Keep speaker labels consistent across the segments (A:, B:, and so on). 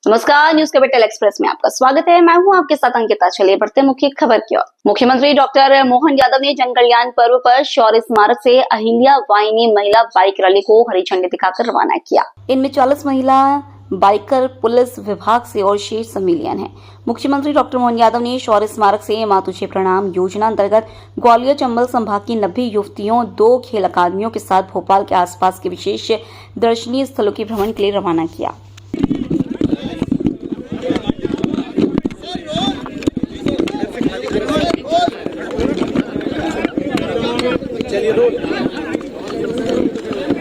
A: नमस्कार, news capital express में आपका स्वागत है। मैं हूं आपके साथ अंकिता। चलिए बढ़ते मुख्य खबर की ओर। मुख्यमंत्री डॉक्टर मोहन यादव ने जन कल्याण पर्व पर शौर्य स्मारक से अहिल्या वाहिनी महिला बाइक रैली को हरी झंडी दिखाकर रवाना किया। इनमें 40 महिला बाइकर पुलिस विभाग से और शेष सम्मिलियन है। मुख्यमंत्री डॉक्टर मोहन यादव ने शौर्य स्मारक से मां तुझे प्रणाम योजना अंतर्गत ग्वालियर चंबल संभाग की 90 युवतियों 2 खेल अकादमियों के साथ भोपाल के आसपास के विशेष दर्शनीय स्थलों के भ्रमण के लिए रवाना किया।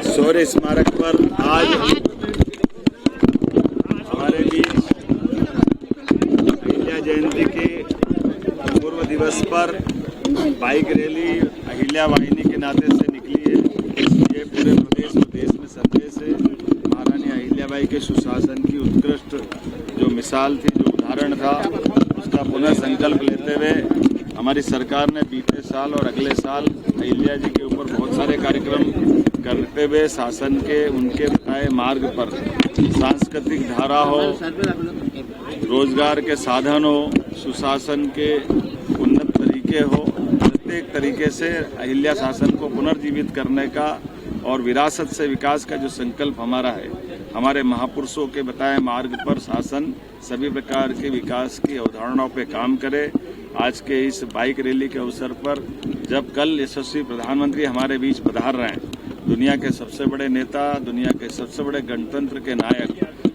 B: शौर्य स्मारक पर आज हमारे बीच अहिल्या जयंती के पूर्व दिवस पर बाइक रैली अहिल्या वाहिनी के नाते से निकली है। ये पूरे प्रदेश और देश में संदेश है। महारानी अहिल्याबाई के सुशासन की उत्कृष्ट जो मिसाल थी, जो उदाहरण था, उसका पुनः संकल्प लेते हुए हमारी सरकार ने बीते साल और अगले साल अहिल्या जी के ऊपर बहुत सारे कार्यक्रम करते हुए शासन के उनके बताए मार्ग पर सांस्कृतिक धारा हो, रोजगार के साधन हो, सुशासन के उन्नत तरीके हो, प्रत्येक तरीके से अहिल्या शासन को पुनर्जीवित करने का और विरासत से विकास का जो संकल्प हमारा है, हमारे महापुरुषों के बताए मार्ग पर शासन सभी प्रकार के विकास की अवधारणाओं पे काम करे। आज के इस बाइक रैली के अवसर पर जब कल यशस्वी प्रधानमंत्री हमारे बीच पधार रहे हैं, दुनिया के सबसे बड़े नेता, दुनिया के सबसे बड़े गणतंत्र के नायक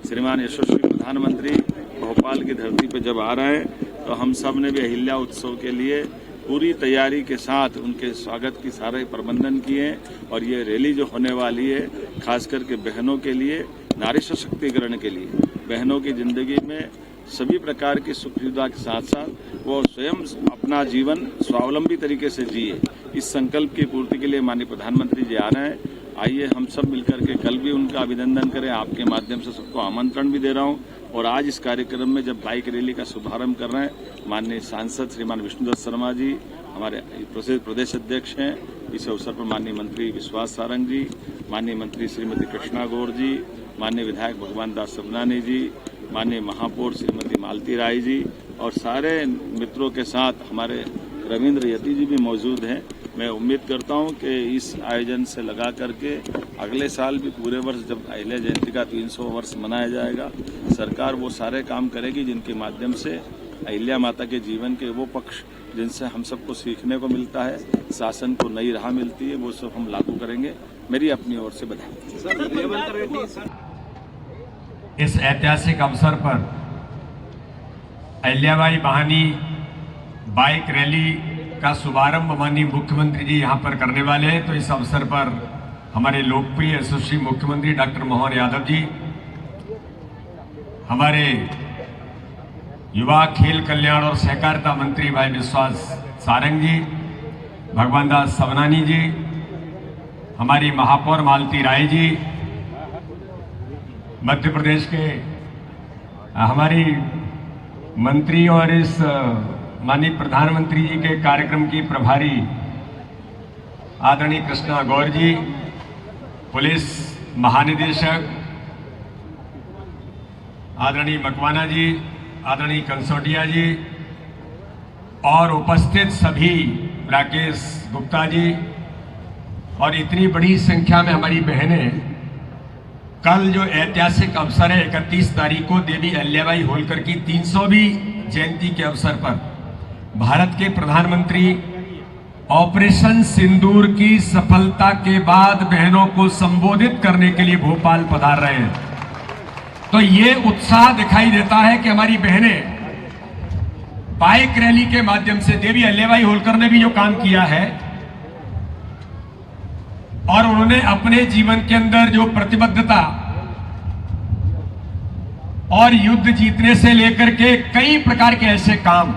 B: श्रीमान यशस्वी प्रधानमंत्री भोपाल की धरती पर जब आ रहे हैं, तो हम सब ने भी अहिल्या उत्सव के लिए पूरी तैयारी के साथ उनके स्वागत की सारे प्रबंधन किए। और ये रैली जो होने वाली है, खास करके बहनों के लिए, नारी सशक्तिकरण के लिए, बहनों की जिंदगी में सभी प्रकार की सुख सुविधा के साथ साथ वो स्वयं अपना जीवन स्वावलंबी तरीके से जिए, इस संकल्प की पूर्ति के लिए माननीय प्रधानमंत्री जी आ रहे हैं। आइए हम सब मिलकर के कल भी उनका अभिनंदन करें। आपके माध्यम से सबको आमंत्रण भी दे रहा हूं। और आज इस कार्यक्रम में जब बाइक रैली का शुभारंभ कर रहे हैं, माननीय सांसद श्रीमान विष्णुदत्त शर्मा जी हमारे प्रदेश अध्यक्ष हैं। इस अवसर पर माननीय मंत्री विश्वास सारंग जी, माननीय मंत्री श्रीमती कृष्णा गौर जी, माननीय विधायक भगवान दास सबनानी जी, माननीय महापौर श्रीमती मालती राय जी और सारे मित्रों के साथ हमारे रविंद्र यति जी भी मौजूद हैं। मैं उम्मीद करता हूं कि इस आयोजन से लगा करके अगले साल भी पूरे वर्ष जब अहिल्या जयंती का 300 वर्ष मनाया जाएगा, सरकार वो सारे काम करेगी जिनके माध्यम से अहिल्या माता के जीवन के वो पक्ष जिनसे हम सबको सीखने को मिलता है, शासन को नई राह मिलती है, वो सब हम लागू करेंगे। मेरी अपनी ओर से बधाई।
C: इस ऐतिहासिक अवसर पर अहिल्याबाई वाहिनी बाइक रैली का शुभारंभ माननीय मुख्यमंत्री जी यहां पर करने वाले हैं। तो इस अवसर पर हमारे लोकप्रिय यशस्वी मुख्यमंत्री डॉक्टर मोहन यादव जी, हमारे युवा खेल कल्याण और सहकारिता मंत्री भाई विश्वास सारंग जी, भगवान दास सबनानी जी, हमारी महापौर मालती राय जी, मध्य प्रदेश के हमारी मंत्री और इस माननीय प्रधानमंत्री जी के कार्यक्रम की प्रभारी आदरणीय कृष्णा गौर जी, पुलिस महानिदेशक आदरणीय मकवाना जी, आदरणीय कंसोटिया जी और उपस्थित सभी राकेश गुप्ता जी और इतनी बड़ी संख्या में हमारी बहनें, कल जो ऐतिहासिक अवसर है 31 तारीख को देवी अहिल्याबाई होलकर की 300वीं जयंती के अवसर पर भारत के प्रधानमंत्री ऑपरेशन सिंदूर की सफलता के बाद बहनों को संबोधित करने के लिए भोपाल पधार रहे हैं। तो ये उत्साह दिखाई देता है कि हमारी बहनें बाइक रैली के माध्यम से, देवी अहिल्याबाई होलकर ने भी जो काम किया है और उन्होंने अपने जीवन के अंदर जो प्रतिबद्धता और युद्ध जीतने से लेकर के कई प्रकार के ऐसे काम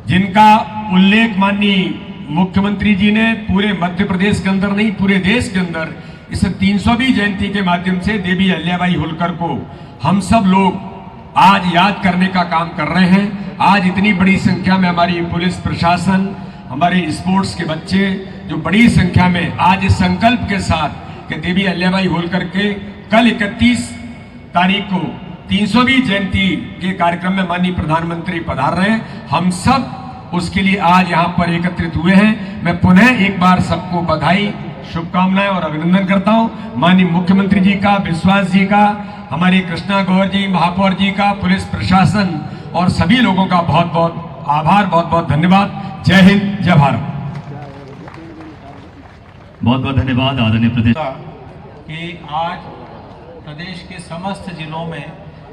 C: जिनका उल्लेख माननीय मुख्यमंत्री जी ने पूरे मध्य प्रदेश के अंदर नहीं, पूरे देश के अंदर इस 300वीं जयंती के माध्यम से देवी अहिल्याबाई होलकर को हम सब लोग आज याद करने का काम कर रहे हैं। आज इतनी बड़ी संख्या में हमारी पुलिस प्रशासन, हमारे स्पोर्ट्स के बच्चे जो बड़ी संख्या में आज इस संकल्प के साथ कि देवी अहिल्याबाई होलकर के कल 31 तारीख को 300वीं जयंती के कार्यक्रम में माननीय प्रधानमंत्री पधार रहे हैं। हम सब उसके लिए आज यहाँ पर एकत्रित हुए हैं। मैं पुनः एक बार सबको बधाई, शुभकामनाएं और अभिनंदन करता हूँ। माननीय मुख्यमंत्री जी का, विश्वास जी का, हमारी कृष्णा गौर जी, महापौर जी का, पुलिस प्रशासन और सभी लोगों का बहुत बहुत आभार, बहुत बहुत धन्यवाद। जय हिंद, जय भारत।
D: बहुत बहुत धन्यवाद आदरणीय प्रदेश
E: कि आज प्रदेश के समस्त जिलों में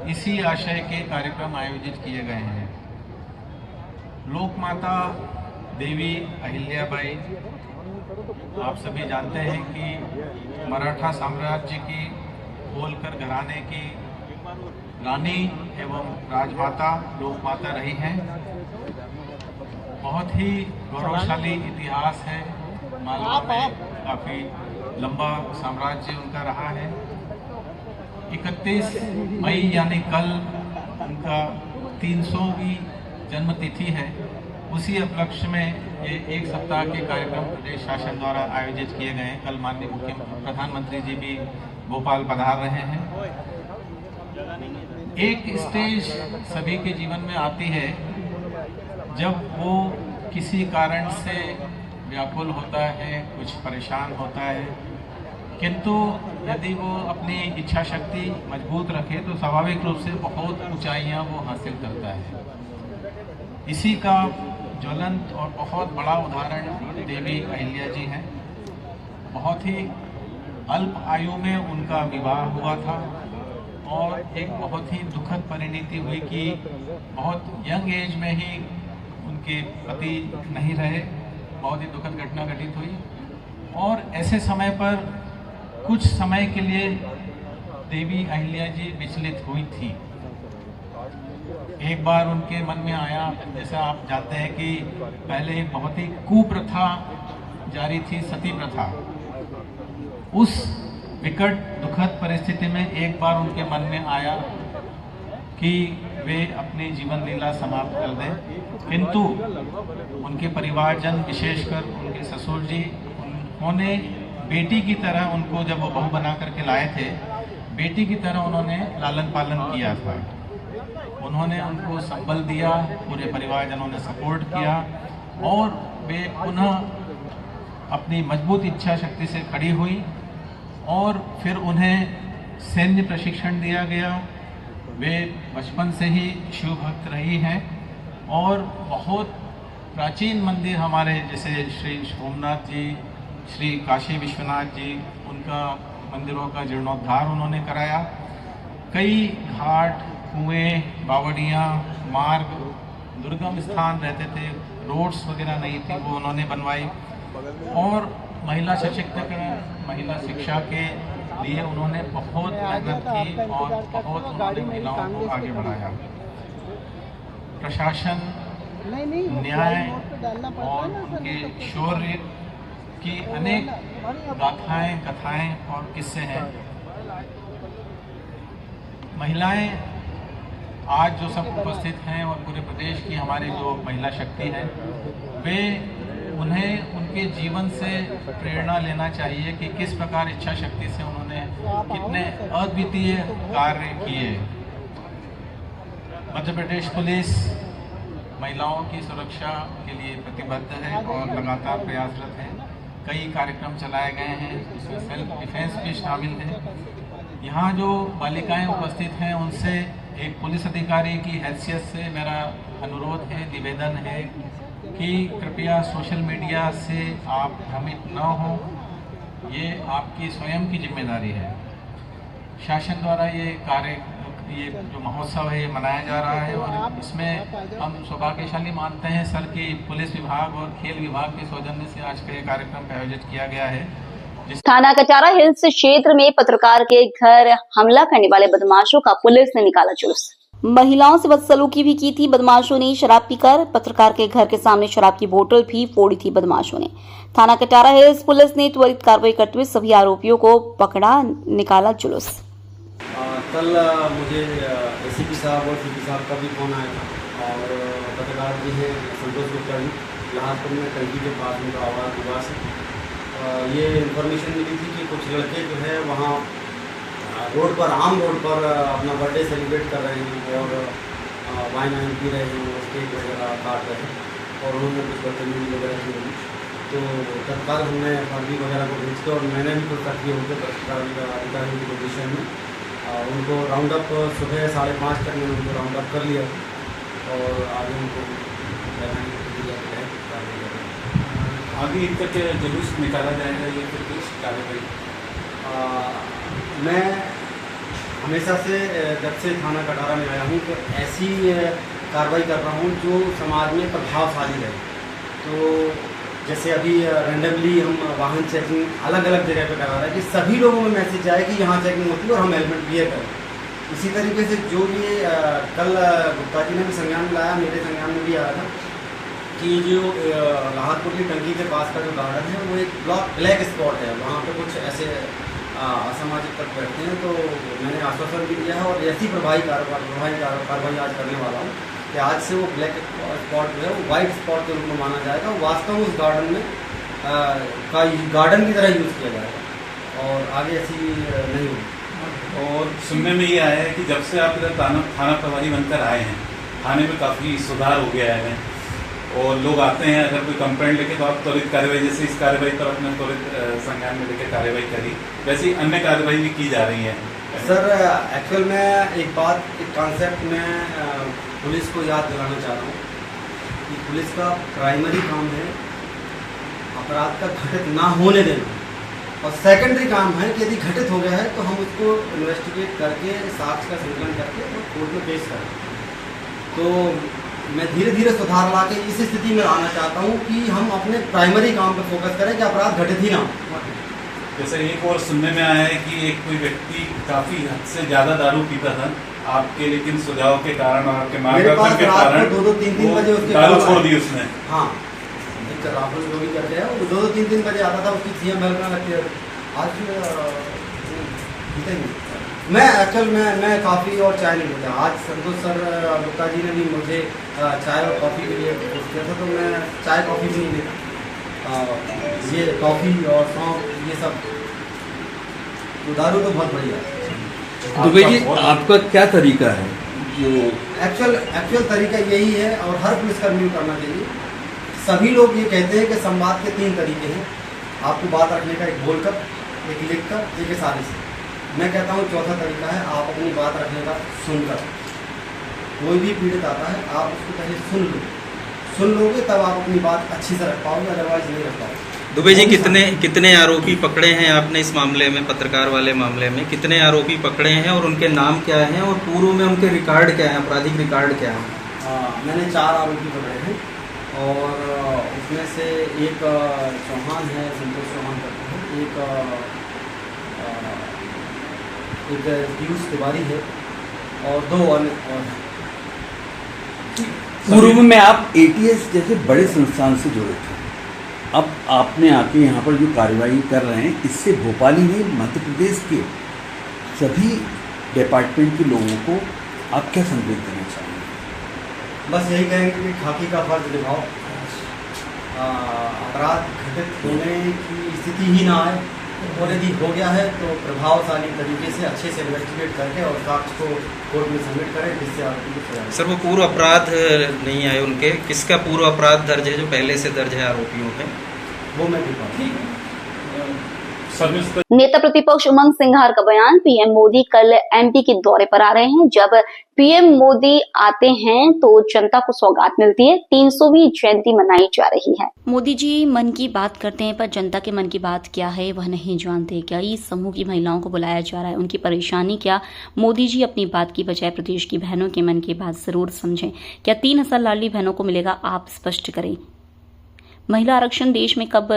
E: इसी आशय के कार्यक्रम आयोजित किए गए हैं। लोक माता देवी अहिल्याबाई, आप सभी जानते हैं कि मराठा साम्राज्य की होलकर घराने की रानी एवं राजमाता लोक माता रही हैं। बहुत ही गौरवशाली इतिहास है। मालवा में काफ़ी लंबा साम्राज्य उनका रहा है। 31 मई यानी कल उनका 300वीं जन्मतिथि है। उसी उपलक्ष्य में ये एक सप्ताह के कार्यक्रम प्रदेश शासन द्वारा आयोजित किए गए हैं। कल माननीय प्रधानमंत्री जी भी भोपाल पधार रहे हैं। एक स्टेज सभी के जीवन में आती है जब वो किसी कारण से व्याकुल होता है, कुछ परेशान होता है, किंतु यदि वो अपनी इच्छा शक्ति मजबूत रखे तो स्वाभाविक रूप से बहुत ऊंचाइयां वो हासिल करता है। इसी का ज्वलंत और बहुत बड़ा उदाहरण देवी अहिल्या जी हैं। बहुत ही अल्प आयु में उनका विवाह हुआ था और एक बहुत ही दुखद परिणति हुई कि बहुत यंग एज में ही उनके पति नहीं रहे। बहुत ही दुखद घटना घटित हुई और ऐसे समय पर कुछ समय के लिए देवी अहिल्या जी विचलित हुई थी। एक बार उनके मन में आया, जैसा आप जानते हैं कि पहले एक बहुत ही कुप्रथा जारी थी, सती प्रथा। उस विकट दुखद परिस्थिति में एक बार उनके मन में आया कि वे अपनी जीवन लीला समाप्त कर दें, किंतु उनके परिवारजन, विशेषकर उनके ससुर जी, उन्होंने बेटी की तरह उनको, जब वो बहू बना करके लाए थे, बेटी की तरह उन्होंने लालन पालन किया था। उन्होंने उनको संबल दिया, पूरे परिवारजनों ने सपोर्ट किया और वे पुनः अपनी मजबूत इच्छा शक्ति से खड़ी हुई और फिर उन्हें सैन्य प्रशिक्षण दिया गया। वे बचपन से ही शिव भक्त रही हैं और बहुत प्राचीन मंदिर हमारे जैसे श्री सोमनाथ जी, श्री काशी विश्वनाथ जी, उनका मंदिरों का जीर्णोद्धार उन्होंने कराया। कई घाट, कुएं, बावड़ियाँ, मार्ग, दुर्गम स्थान रहते थे, रोड्स वगैरह नहीं थी, वो उन्होंने बनवाई और महिला सशक्तिकरण, महिला शिक्षा के लिए उन्होंने बहुत मेहनत की और बहुत उन्होंने महिलाओं को आगे बढ़ाया। प्रशासन, न्याय और उनके शौर्य की अनेक गाथाएं, कथाएं और किस्से हैं। महिलाएं आज जो सब उपस्थित हैं और पूरे प्रदेश की हमारी जो महिला शक्ति है, वे उन्हें उनके जीवन से प्रेरणा लेना चाहिए कि किस प्रकार इच्छा शक्ति से उन्होंने कितने अद्वितीय कार्य किए। मध्य प्रदेश पुलिस महिलाओं की सुरक्षा के लिए प्रतिबद्ध है और लगातार प्रयासरत है। कई कार्यक्रम चलाए गए हैं, इसमें सेल्फ डिफेंस भी शामिल है। यहाँ जो बालिकाएं उपस्थित हैं, उनसे एक पुलिस अधिकारी की हैसियत से मेरा अनुरोध है, निवेदन है कि कृपया सोशल मीडिया से आप भ्रमित न हो। ये आपकी स्वयं की जिम्मेदारी है। शासन द्वारा ये जो महोत्सव है ये मनाया जा रहा है और इसमें हम सौभाग्यशाली मानते हैं सर कि पुलिस विभाग और खेल विभाग के सौजन्य से आज का ये कार्यक्रम आयोजित किया गया है।
A: थाना कटारा हिल्स क्षेत्र में पत्रकार के घर हमला करने वाले बदमाशों का पुलिस ने निकाला जुलूस। महिलाओं से बदसलूकी भी की थी। बदमाशों ने शराब पीकर पत्रकार के घर के सामने शराब की बोतल भी फोड़ी थी। बदमाशों ने थाना कटारा हिल्स पुलिस ने त्वरित कार्रवाई करते हुए सभी आरोपियों को पकड़ा, निकाला जुलूस।
F: कल मुझे एसीपी साहब और सीपी साहब का भी फोन आया था और पत्रकार जी हैं संतोष गुप्ता जी, लाहौर में टंकी के पास उनका आवास निवास है। ये इन्फॉर्मेशन मिली थी कि कुछ लड़के जो है वहाँ रोड पर आम रोड पर अपना बर्थडे सेलिब्रेट कर रहे हैं और वाइन वाइन पी रहे हैं और केक वगैरह काट रहे हैं और उन्होंने कुछ बदतमीजी वगैरह की होगी। तो तत्काल हमने फर्जी वगैरह को भेज के और मैंने भी कुछ सक्रिय होकर अधिकारियों के विषय में उनको राउंड अप सुबह 5:30 तक मैंने उनको राउंड अप कर लिया और आगे उनको
E: आगे इनका क्या जुलूस निकाला जाएगा या फिर कुछ कार्रवाई?
F: मैं हमेशा से जब से थाना कटारा में आया हूँ तो ऐसी कार्रवाई कर रहा हूँ जो समाज में प्रभावशाली रहे। तो जैसे अभी रेंडमली हम वाहन चेकिंग अलग अलग जगह पे करा रहे हैं कि सभी लोगों में मैसेज आए कि यहाँ चेकिंग होती है और हम हेलमेट वियर करें। इसी तरीके से जो ये कल गुप्ता जी ने भी संज्ञान में लाया, मेरे संज्ञान में भी आया था कि जो राहतपुर की टंकी के पास का जो गार्डन है वो एक ब्लैक स्पॉट है, वहाँ पे कुछ ऐसे असामाजिक तत्व बैठते हैं। तो मैंने आश्वासन भी दिया है और ऐसी प्रभावी कार्रवाई आज करने वाला हूँ कि आज से वो ब्लैक स्पॉट जो है वो वाइट स्पॉट के रूप में माना जाएगा। वास्तव में उस गार्डन में गार्डन की तरह यूज़ किया जाएगा और आगे ऐसी नहीं होगी।
E: और सुनने में ये आया है कि जब से आप इधर थाना प्रभारी बनकर आए हैं, थाने में काफ़ी सुधार हो गया है और लोग आते हैं अगर कोई कंप्लेंट लेके तो आप त्वरित कार्रवाई, जैसे इस कार्रवाई पर अपने त्वरित संज्ञान में लेकर कार्रवाई करी, वैसे ही अन्य कार्रवाई भी की जा रही है।
F: सर एक्चुअल में एक कॉन्सेप्ट में पुलिस को याद दिलाना चाह रहा हूँ कि पुलिस का प्राइमरी काम है अपराध का घटित ना होने देना और सेकेंडरी काम है कि यदि घटित हो गया है तो हम उसको इन्वेस्टिगेट करके साक्ष्य का संकलन करके और कोर्ट में पेश करें। तो मैं धीरे धीरे सुधार ला के इस स्थिति में आना चाहता हूँ कि हम अपने प्राइमरी काम पर फोकस करें कि अपराध घटित ही ना हो।
E: जैसे एक और सुनने में आया है कि एक कोई व्यक्ति काफ़ी हद से ज़्यादा दारू पीता था आपके, लेकिन सुझाव के कारण और आपके मार्गदर्शन के कारण
F: 2-3 बजे उसके
E: दारू छोड़ दी उसने।
F: हाँ, एक राहुल जो भी करते हैं वो 2-3 बजे आता था, उसकी सीएम हेल्प में लगती है। आज पीते नहीं मैं एक्चुअल मैं काफ़ी और चाय नहीं पीता। आज संतोष सर गुप्ता जी ने भी मुझे चाय और कॉफ़ी के लिए पोस्ट किया था तो मैं चाय कॉफ़ी भी नहीं लेता। ये कॉफ़ी और सौंफ ये सब दारू तो बहुत बढ़िया है।
G: दुबे जी आपका क्या तरीका है जो
F: एक्चुअल तरीका यही है और हर पुलिसकर्मी को करना चाहिए। सभी लोग ये कहते हैं कि संवाद के 3 तरीके हैं, आपको बात रखने का, एक बोलकर, एक लिखकर, एक इशारे से। मैं कहता हूँ चौथा तरीका है आप अपनी बात रखने का सुनकर। कोई भी पीड़ित आता है आप उसको पहले सुन लोगे तब आप अपनी बात अच्छी से रख पाओगे, अदरवाइज नहीं रख पाओगे।
H: दुबे जी कितने आरोपी पकड़े हैं आपने इस मामले में, पत्रकार वाले मामले में कितने आरोपी पकड़े हैं और उनके नाम क्या हैं और पूर्व में उनके रिकॉर्ड क्या है, आपराधिक रिकॉर्ड क्या है?
F: मैंने 4 आरोपी पकड़े हैं और उसमें से एक चौहान है, संतोष चौहान करते हैं, एक पीयूष तिवारी है और 2 अन्य और।
G: पूर्व में आप एटीएस जैसे बड़े संस्थान से जुड़े थे, अब आपने आके यहाँ पर जो कार्रवाई कर रहे हैं इससे भोपाल ही नहीं मध्य प्रदेश के सभी डिपार्टमेंट के लोगों को आप क्या संदेश देना चाहेंगे?
F: बस यही कहेंगे कि खाकी का फर्ज निभाओ, अपराध घटित होने की स्थिति ही ना आए और यदि हो गया है तो प्रभावशाली तरीके से अच्छे से इन्वेस्टिगेट करके और साक्ष्य को कोर्ट में सबमिट करें जिससे आरोपी को सजा।
H: सर वो पूर्व अपराध नहीं आए उनके, किसका पूर्व अपराध दर्ज है जो पहले से दर्ज है आरोपियों पे?
F: वो मैं दिखाऊँ।
A: नेता प्रतिपक्ष उमंग सिंघार का बयान। पीएम मोदी कल एमपी के दौरे पर आ रहे हैं। जब पीएम मोदी आते हैं तो जनता को सौगात मिलती है। 300वीं जयंती मनाई जा रही है। मोदी जी मन की बात करते हैं पर जनता के मन की बात क्या है वह नहीं जानते। क्या इस समूह की महिलाओं को बुलाया जा रहा है, उनकी परेशानी क्या? मोदी जी अपनी बात की बजाय प्रदेश की बहनों के मन की बात जरूर समझें। क्या 3000 लाडली बहनों को मिलेगा, आप स्पष्ट करें। महिला आरक्षण देश में कब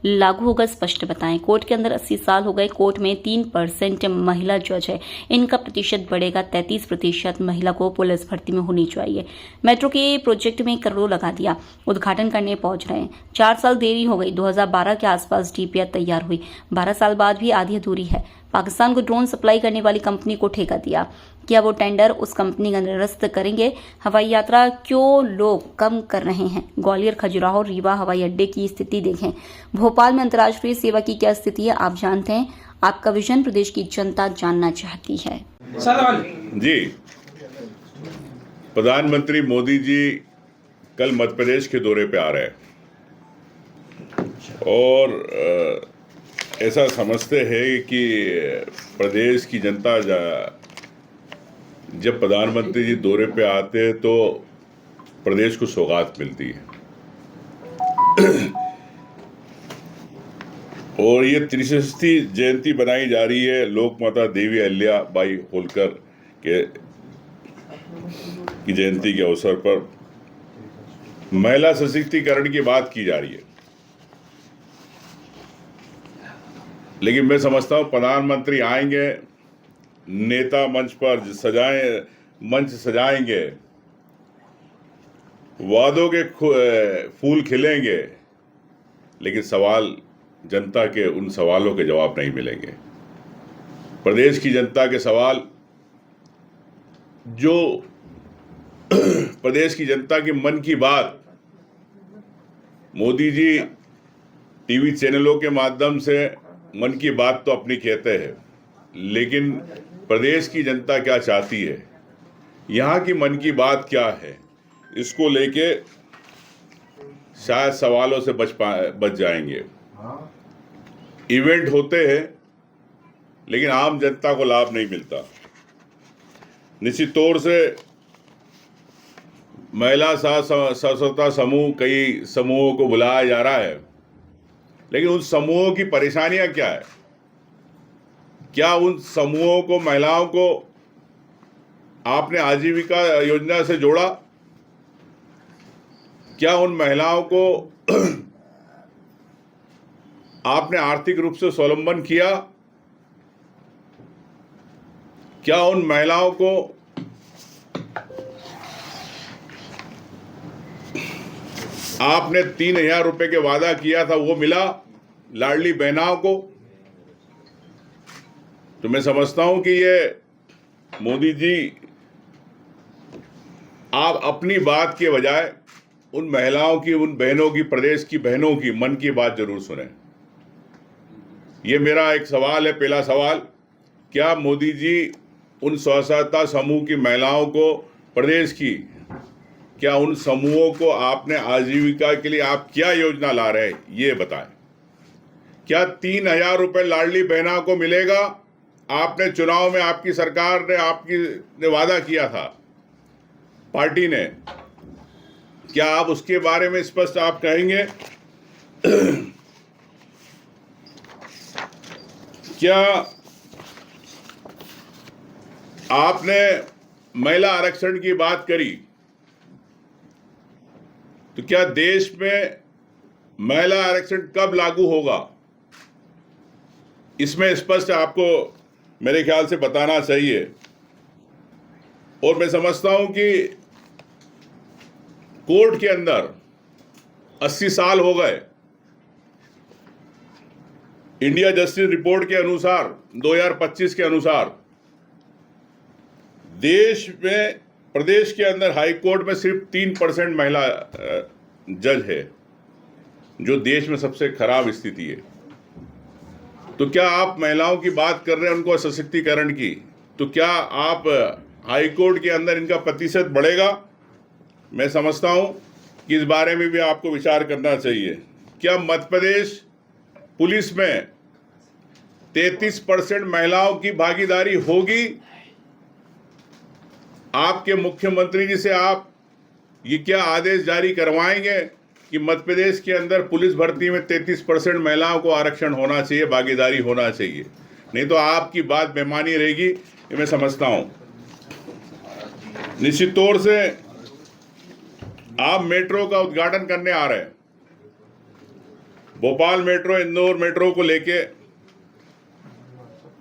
A: लागू होगा, स्पष्ट बताएं। कोर्ट के अंदर 80 साल हो गए, कोर्ट में 3% महिला जज है, इनका प्रतिशत बढ़ेगा। 33% महिला को पुलिस भर्ती में होनी चाहिए। मेट्रो के प्रोजेक्ट में करोड़ों लगा दिया, उद्घाटन करने पहुंच रहे हैं। 4 साल देरी हो गई, 2012 के आसपास डीपीआर तैयार हुई, 12 साल बाद भी आधी अधूरी है। पाकिस्तान को ड्रोन सप्लाई करने वाली कंपनी को ठेका दिया। क्या वो टेंडर उस कंपनी का निरस्त करेंगे? हवाई यात्रा क्यों लोग कम कर रहे हैं? ग्वालियर, खजुराहो, रीवा हवाई अड्डे की स्थिति देखें। भोपाल में अंतर्राष्ट्रीय सेवा की क्या स्थिति है, आप जानते हैं। आपका विजन प्रदेश की जनता जानना चाहती है।
I: जी, प्रधानमंत्री मोदी जी कल मध्य प्रदेश के दौरे पे आ रहे हैं और ऐसा समझते हैं कि प्रदेश की जनता जब प्रधानमंत्री जी दौरे पे आते हैं तो प्रदेश को सौगात मिलती है। और ये 63वीं जयंती बनाई जा रही है लोकमाता देवी अहिल्याबाई होलकर की जयंती के अवसर पर। महिला सशक्तिकरण की बात की जा रही है, लेकिन मैं समझता हूं प्रधानमंत्री आएंगे, नेता मंच पर मंच सजाएंगे, वादों के फूल खिलेंगे, लेकिन जनता के उन सवालों के जवाब नहीं मिलेंगे। प्रदेश की जनता के सवाल, जो प्रदेश की जनता की मन की बात मोदी जी टीवी चैनलों के माध्यम से मन की बात तो अपनी कहते हैं, लेकिन प्रदेश की जनता क्या चाहती है, यहाँ की मन की बात क्या है, इसको लेके शायद सवालों से बच जाएंगे। इवेंट होते हैं लेकिन आम जनता को लाभ नहीं मिलता। निश्चित तौर से महिला स्वच्छता समूह, कई समूहों को बुलाया जा रहा है, लेकिन उन समूहों की परेशानियां क्या है? क्या उन समूहों को, महिलाओं को आपने आजीविका योजना से जोड़ा? क्या उन महिलाओं को आपने आर्थिक रूप से स्वावलंबन किया? क्या उन महिलाओं को आपने 3,000 रुपए के वादा किया था वो मिला लाडली बहनाओं को? तो मैं समझता हूं कि ये मोदी जी, आप अपनी बात के बजाय उन महिलाओं की, उन बहनों की, प्रदेश की बहनों की मन की बात जरूर सुने। ये मेरा एक सवाल है, पहला सवाल, क्या मोदी जी उन स्वसहायता समूह की महिलाओं को, प्रदेश की, क्या उन समूहों को आपने आजीविका के लिए आप क्या योजना ला रहे हैं ये बताएं। क्या 3,000 रुपए लाडली बहना को मिलेगा? आपने चुनाव में, आपकी सरकार ने वादा किया था, पार्टी ने, क्या आप उसके बारे में स्पष्ट आप कहेंगे? क्या आपने महिला आरक्षण की बात करी, तो क्या देश में महिला आरक्षण कब लागू होगा? इसमें स्पष्ट आपको मेरे ख्याल से बताना चाहिए। और मैं समझता हूं कि कोर्ट के अंदर 80 साल हो गए। इंडिया जस्टिस रिपोर्ट के अनुसार 2025 के अनुसार देश में, प्रदेश के अंदर हाई कोर्ट में सिर्फ 3% महिला जज है, जो देश में सबसे खराब स्थिति है। तो क्या आप महिलाओं की बात कर रहे हैं, उनको सशक्तिकरण की, तो क्या आप हाई कोर्ट के अंदर इनका प्रतिशत बढ़ेगा? मैं समझता हूं कि इस बारे में भी आपको विचार करना चाहिए। क्या मध्य प्रदेश पुलिस में 33% महिलाओं की भागीदारी होगी? आपके मुख्यमंत्री जी से आप ये क्या आदेश जारी करवाएंगे कि मध्य प्रदेश के अंदर पुलिस भर्ती में 33% महिलाओं को आरक्षण होना चाहिए, भागीदारी होना चाहिए? नहीं तो आपकी बात बेमानी रहेगी, ये मैं समझता हूं। निश्चित तौर से आप मेट्रो का उद्घाटन करने आ रहे हैं। भोपाल मेट्रो, इंदौर मेट्रो को लेके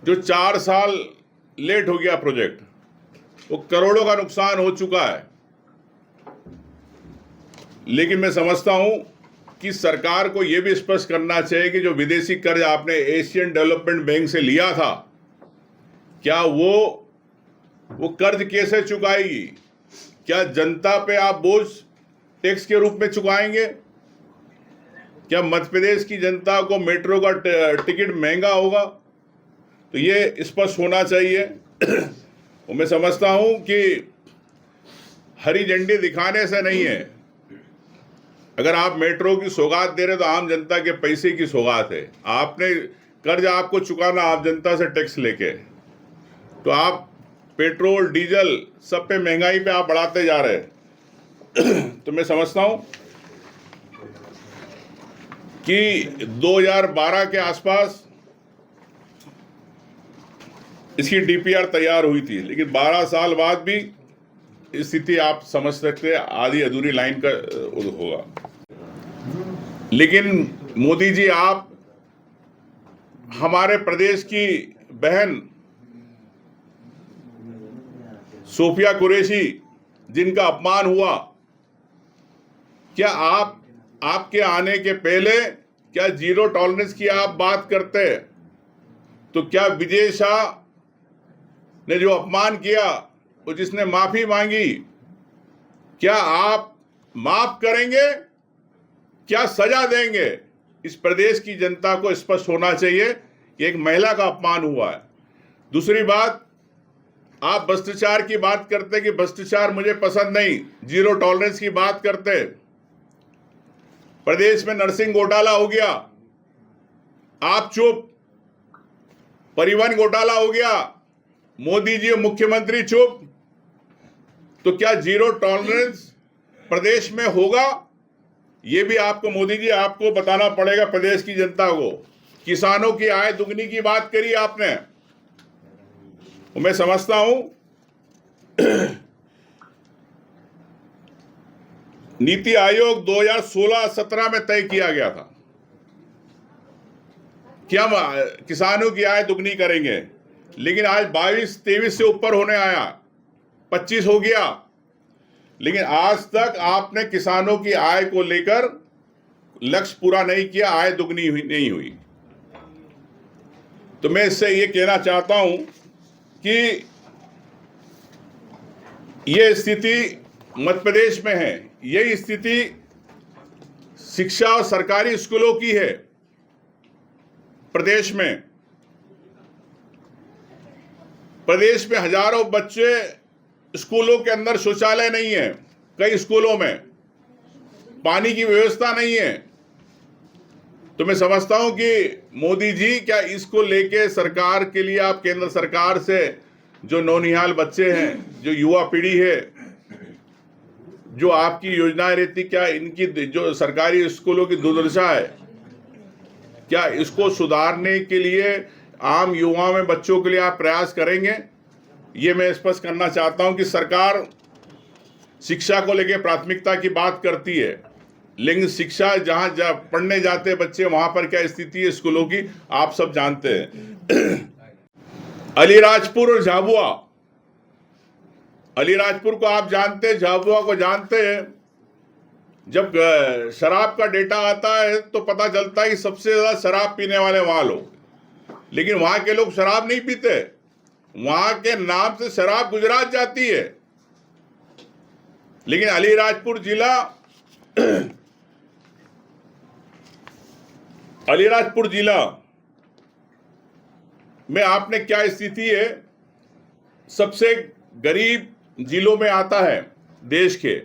I: जो 4 साल लेट हो गया प्रोजेक्ट, वो करोड़ों का नुकसान हो चुका है। लेकिन मैं समझता हूं कि सरकार को यह भी स्पष्ट करना चाहिए कि जो विदेशी कर्ज आपने एशियन डेवलपमेंट बैंक से लिया था, क्या वो कर्ज कैसे चुकाएगी? क्या जनता पे आप बोझ टैक्स के रूप में चुकाएंगे? क्या मध्य प्रदेश की जनता को मेट्रो का टिकट महंगा होगा? तो ये स्पष्ट होना चाहिए। और मैं समझता हूं कि हरी झंडी दिखाने से नहीं है। अगर आप मेट्रो की सौगात दे रहे तो आम जनता के पैसे की सौगात है। आपने कर्ज आपको चुकाना, आप जनता से टैक्स लेके, तो आप पेट्रोल डीजल सब पे महंगाई पे आप बढ़ाते जा रहे हैं। तो मैं समझता हूं कि 2012 के आसपास इसकी डीपीआर तैयार हुई थी, लेकिन 12 साल बाद भी स्थिति आप समझ सकते हैं आधी अधूरी लाइन का होगा। लेकिन मोदी जी, आप हमारे प्रदेश की बहन सोफिया कुरैशी जिनका अपमान हुआ, क्या आपके आने के पहले क्या जीरो टॉलरेंस की आप बात करते? तो क्या विजय शाह ने जो अपमान किया, वो जिसने माफी मांगी, क्या आप माफ करेंगे? क्या सजा देंगे? इस प्रदेश की जनता को स्पष्ट होना चाहिए कि एक महिला का अपमान हुआ है। दूसरी बात, आप भ्रष्टाचार की बात करते कि भ्रष्टाचार मुझे पसंद नहीं, जीरो टॉलरेंस की बात करते। प्रदेश में नर्सिंग घोटाला हो गया, आप चुप। परिवहन घोटाला हो गया, मोदी जी और मुख्यमंत्री चुप। तो क्या जीरो टॉलरेंस प्रदेश में होगा? ये भी आपको मोदी जी आपको बताना पड़ेगा प्रदेश की जनता को। किसानों की आय दुगनी की बात करी आपने। मैं समझता हूं नीति आयोग 2016-17 में तय किया गया था कि हम किसानों की आय दुगनी करेंगे, लेकिन आज 22-23 से ऊपर होने आया, 25 हो गया, लेकिन आज तक आपने किसानों की आय को लेकर लक्ष्य पूरा नहीं किया, आय दुगनी नहीं हुई। तो मैं इससे ये कहना चाहता हूं कि ये स्थिति मध्य प्रदेश में है, यही स्थिति शिक्षा और सरकारी स्कूलों की है प्रदेश में। प्रदेश में हजारों बच्चे, स्कूलों के अंदर शौचालय नहीं है, कई स्कूलों में पानी की व्यवस्था नहीं है। तो मैं समझता हूं कि मोदी जी, क्या इसको लेके सरकार के लिए आप केंद्र सरकार से, जो नौनिहाल बच्चे हैं, जो युवा पीढ़ी है, जो आपकी योजनाएं रहती, क्या इनकी जो सरकारी स्कूलों की दुर्दशा है, क्या इसको सुधारने के लिए आम युवाओं में बच्चों के लिए आप प्रयास करेंगे? ये मैं स्पष्ट करना चाहता हूं कि सरकार शिक्षा को लेकर प्राथमिकता की बात करती है, लेकिन शिक्षा जहां पढ़ने जाते बच्चे, वहां पर क्या स्थिति है स्कूलों की, आप सब जानते हैं। अलीराजपुर और झाबुआ, अलीराजपुर को आप जानते हैं, झाबुआ को जानते हैं। जब शराब का डेटा आता है तो पता चलता है कि सबसे ज्यादा शराब पीने वाले वहां लोग, लेकिन वहां के लोग शराब नहीं पीते। वहां के नाम से शराब गुजरात जाती है, लेकिन अलीराजपुर जिला, अलीराजपुर जिला में आपने क्या स्थिति है, सबसे गरीब जिलों में आता है देश के।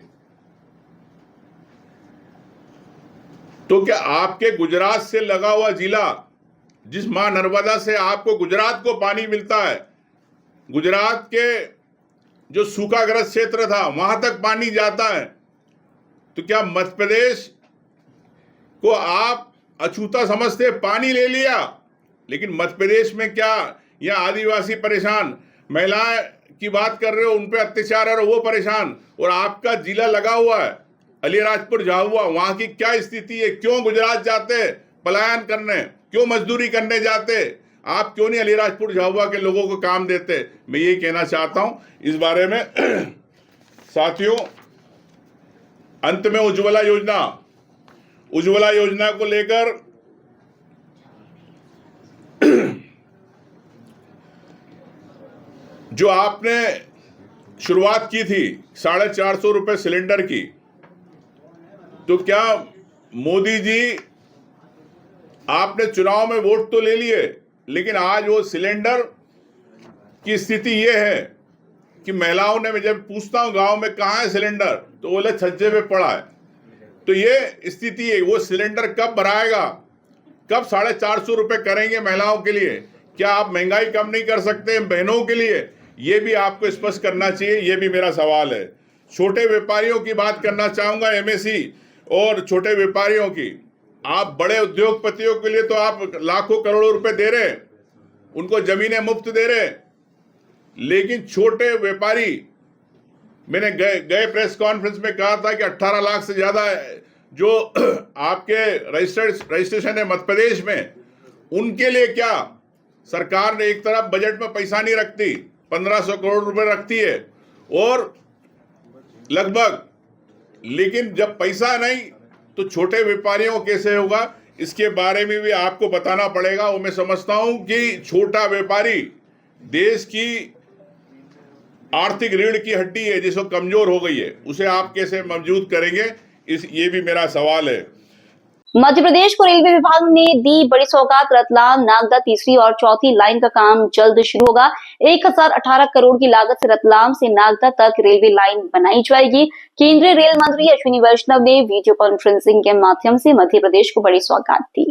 I: तो क्या आपके गुजरात से लगा हुआ जिला, जिस मां नर्मदा से आपको गुजरात को पानी मिलता है, गुजरात के जो सूखाग्रस्त क्षेत्र था वहां तक पानी जाता है, तो क्या मध्य प्रदेश को आप अछूता समझते? पानी ले लिया, लेकिन मध्य प्रदेश में क्या यहाँ आदिवासी परेशान, महिलाएं की बात कर रहे हो, उन पे अत्याचार और वो परेशान, और आपका जिला लगा हुआ है अलीराजपुर झाबुआ, वहां की क्या स्थिति है? क्यों गुजरात जाते पलायन करने, क्यों मजदूरी करने जाते? आप क्यों नहीं अलीराजपुर झाबुआ के लोगों को काम देते? मैं यही कहना चाहता हूं इस बारे में। साथियों, अंत में उज्ज्वला योजना को लेकर जो आपने शुरुआत की थी 450 रुपये सिलेंडर की, तो क्या मोदी जी आपने चुनाव में वोट तो ले लिए, लेकिन आज वो सिलेंडर की स्थिति ये है कि महिलाओं ने, मैं जब पूछता हूं गांव में कहाँ है सिलेंडर, तो बोले छज्जे पे पड़ा है। तो ये स्थिति है। वो सिलेंडर कब भराएगा, कब 450 रुपये करेंगे महिलाओं के लिए? क्या आप महंगाई कम नहीं कर सकते बहनों के लिए? ये भी आपको स्पष्ट करना चाहिए, ये भी मेरा सवाल है। छोटे व्यापारियों की बात करना चाहूँगा, एमएससी और छोटे व्यापारियों की। आप बड़े उद्योगपतियों के लिए तो आप लाखों करोड़ों रुपए दे रहे, उनको जमीनें मुफ्त दे रहे, लेकिन छोटे व्यापारी, मैंने गए प्रेस कॉन्फ्रेंस में कहा था कि 18 लाख से ज़्यादा जो आपके रजिस्ट्रेशन है मध्य प्रदेश में, उनके लिए क्या सरकार ने एक तरफ बजट में पैसा नहीं रखती, 1500 करोड़ रुपए रखती है और लगभग, लेकिन जब पैसा नहीं तो छोटे व्यापारियों कैसे होगा, इसके बारे में भी आपको बताना पड़ेगा। और मैं समझता हूं कि छोटा व्यापारी देश की आर्थिक रीढ़ की हड्डी है, जिसको कमजोर हो गई है, उसे आप कैसे मौजूद करेंगे, ये भी मेरा सवाल है।
A: मध्य प्रदेश को रेलवे विभाग ने दी बड़ी सौगात। रतलाम नागदा तीसरी और चौथी लाइन का काम जल्द शुरू होगा। 1018 करोड़ की लागत से रतलाम से नागदा तक रेलवे लाइन बनाई जाएगी। केंद्रीय रेल मंत्री अश्विनी वैष्णव ने वीडियो कॉन्फ्रेंसिंग के माध्यम से मध्य प्रदेश को बड़ी सौगात दी।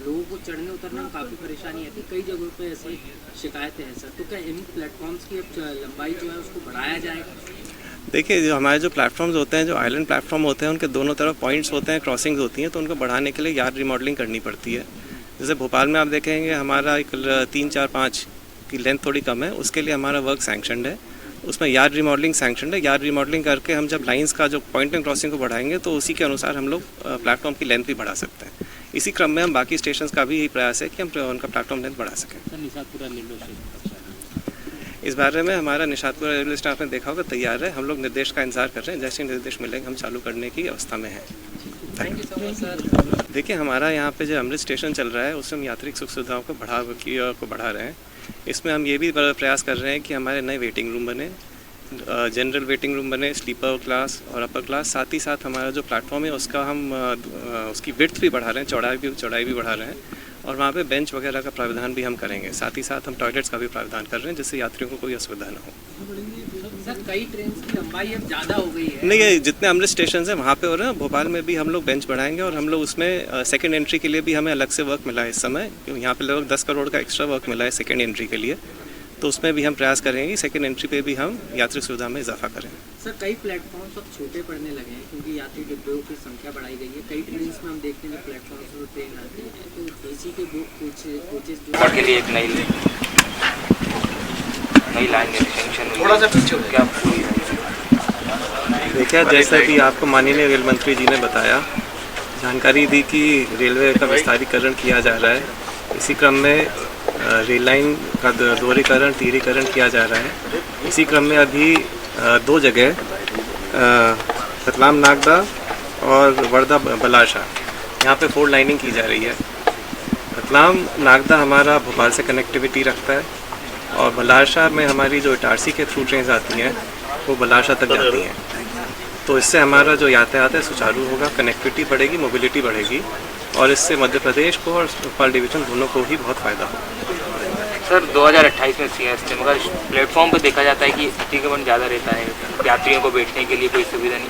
J: लोगों को चढ़ने उतरने में काफी परेशानी आती है, कई जगहों पे ऐसे शिकायतें हैं सर, तो क्या इन प्लेटफॉर्म्स की लंबाई जो है उसको बढ़ाया जाएगा?
K: देखिए, जो हमारे जो प्लेटफॉर्म्स होते हैं, जो आइलैंड प्लेटफॉर्म होते हैं, उनके दोनों तरफ पॉइंट्स होते हैं, क्रॉसिंग्स होती हैं, तो उनको बढ़ाने के लिए यार्ड रिमॉडलिंग करनी पड़ती है। जैसे भोपाल में आप देखेंगे हमारा एक 3, 4, 5 की लेंथ थोड़ी कम है, उसके लिए हमारा वर्क सैंक्शनड है, उसमें यार्ड रिमॉडलिंग सैंक्शनड है। यार्ड रिमॉडलिंग करके हम जब लाइंस का जो पॉइंट एंड क्रॉसिंग को बढ़ाएंगे तो उसी के अनुसार हम लोग प्लेटफॉर्म की लेंथ भी बढ़ा सकते हैं। इसी क्रम में हम बाकी स्टेशन का भी यही प्रयास है कि हम उनका प्लेटफॉर्म लेंथ बढ़ा सकें। इस बारे में हमारा निशातपुरा रेलवे स्टेशन आपने देखा होगा तैयार है, हम लोग निर्देश का इंतजार कर रहे हैं, जैसे निर्देश मिलेंगे हम चालू करने की अवस्था में हैं। देखिए, हमारा यहाँ पे जो अमृत स्टेशन चल रहा है उसमें हम यात्री सुख सुविधाओं को बढ़ा रहे हैं। इसमें हम ये भी प्रयास कर रहे हैं कि हमारे नए वेटिंग रूम बने, जनरल वेटिंग रूम बने, स्लीपर क्लास और अपर क्लास। साथ ही साथ हमारा जो प्लेटफॉर्म है उसका हम उसकी विड्थ भी बढ़ा रहे हैं, चौड़ाई भी बढ़ा रहे हैं, और वहाँ पे बेंच वगैरह का प्रावधान भी हम करेंगे। साथ ही साथ हम टॉयलेट्स का भी प्रावधान कर रहे हैं, जिससे यात्रियों को कोई असुविधा न हो।
J: सर, कई ट्रेन की लंबाई अब ज़्यादा हो गई है।
K: नहीं, ये जितने अमृत स्टेशन हैं वहाँ पे हो रहे हैं। भोपाल में भी हम लोग बेंच बढ़ाएंगे और हम लोग उसमें सेकंड एंट्री के लिए भी हमें अलग से वर्क मिला है इस समय, क्योंकि यहाँ पे लगभग 10 करोड़ का एक्स्ट्रा वर्क मिला है सेकंड एंट्री के लिए, तो उसमें भी हम प्रयास करेंगे कि सेकंड एंट्री पे भी हम यात्री सुविधा में इजाफा करें।
J: सर, कई प्लेटफॉर्म सब छोटे पड़ने लगे हैं क्योंकि यात्री डिब्बों की संख्या बढ़ाई गई है। कई ट्रेन में हम देखते हैं प्लेटफॉर्म से ट्रेन आती है तो एसी के कोचेज जो
L: के लिए एक नई लाइन थोड़ा सा पीछे क्या।
K: देखिए, जैसा कि आपको माननीय रेल मंत्री जी ने बताया, जानकारी दी कि रेलवे का विस्तारीकरण किया जा रहा है। इसी क्रम में रेल लाइन का दोहरीकरण, तीरीकरण किया जा रहा है। इसी क्रम में अभी 2 जगह रतलाम नागदा और वर्धा बलाशा, यहाँ पे 4 लाइनिंग की जा रही है। रतलाम नागदा हमारा भोपाल से कनेक्टिविटी रखता है और बलाशा में हमारी जो इटारसी के थ्रू ट्रेन आती हैं वो बलाशा तक जाती हैं। तो इससे हमारा जो यातायात है सुचारू होगा, कनेक्टिविटी बढ़ेगी, मोबिलिटी बढ़ेगी और इससे मध्य प्रदेश को और भोपाल डिवीज़न दोनों को ही बहुत फ़ायदा होगा।
L: सर, 2028 में सीएस मगर प्लेटफॉर्म पर देखा जाता है कि अतिक्रमण ज़्यादा रहता है, यात्रियों को बैठने के लिए कोई सुविधा नहीं।